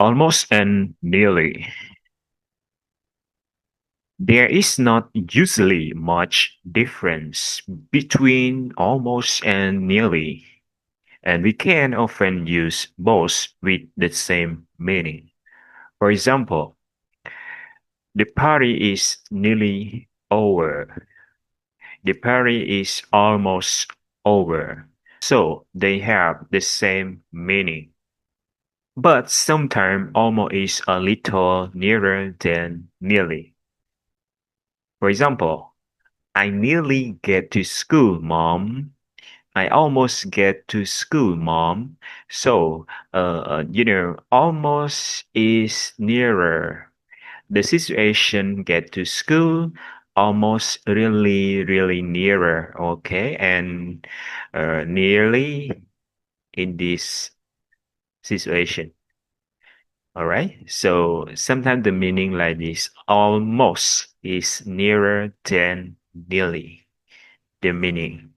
Almost and nearly. There is not usually much difference between almost and nearly, and we can often use both with the same meaning. For example, the party is nearly over. The party is almost over. So they have the same meaning. But sometimes almost is a little nearer than nearly. For example, I nearly get to school, Mom. I almost get to school, Mom. So, almost is nearer. The situation get to school almost really, really nearer. Okay. And nearly in this situation. All right. So sometimes the meaning like this almost is nearer than nearly the meaning.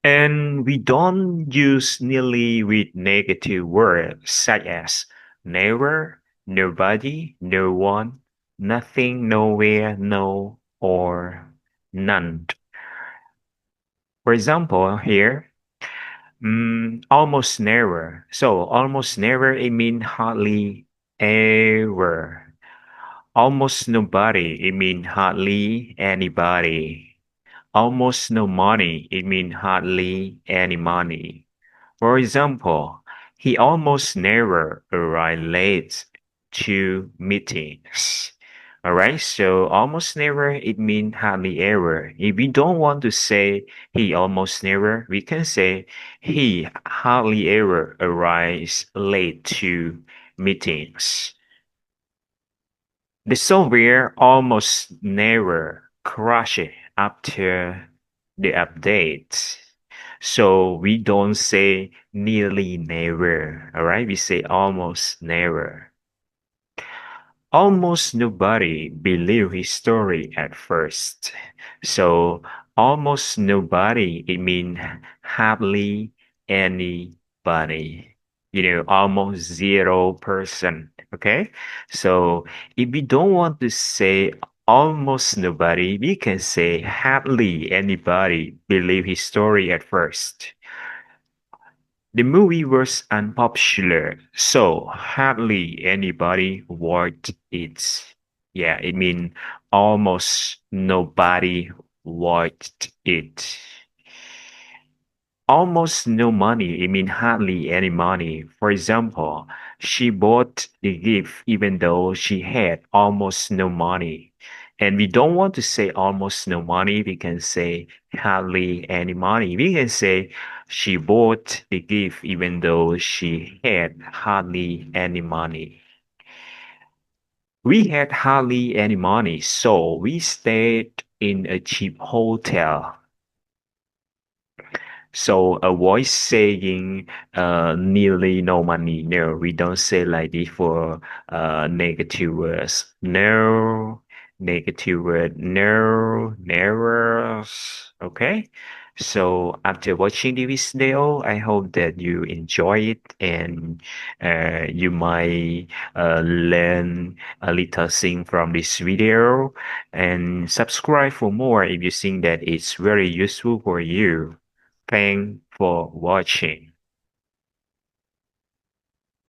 And we don't use nearly with negative words such as never, nobody, no one, nothing, nowhere, no, or none. For example, here, almost never. So almost never, it means hardly ever. Almost nobody, it means hardly anybody. Almost no money, it means hardly any money. For example, he almost never arrived late to meetings. All right, so almost never, it means hardly ever. If we don't want to say he almost never, we can say he hardly ever arrives late to meetings. The software almost never crashes after the update. So we don't say nearly never, all right? We say almost never. Almost nobody believed his story at first. So almost nobody, it means hardly anybody. Almost 0%. Okay. So if we don't want to say almost nobody, we can say hardly anybody believed his story at first. The movie was unpopular, so hardly anybody watched it. Yeah, it means almost nobody watched it. Almost no money, it means hardly any money. For example, she bought the gift even though she had almost no money. And we don't want to say almost no money, we can say hardly any money. We can say she bought the gift even though she had hardly any money. We had hardly any money, so we stayed in a cheap hotel. So avoid saying nearly no money. No, we don't say like this for negative words. No, negative word. No, never. Okay. So after watching this video, I hope that you enjoy it and you might learn a little thing from this video and subscribe for more if you think that it's very useful for you. Thanks for watching.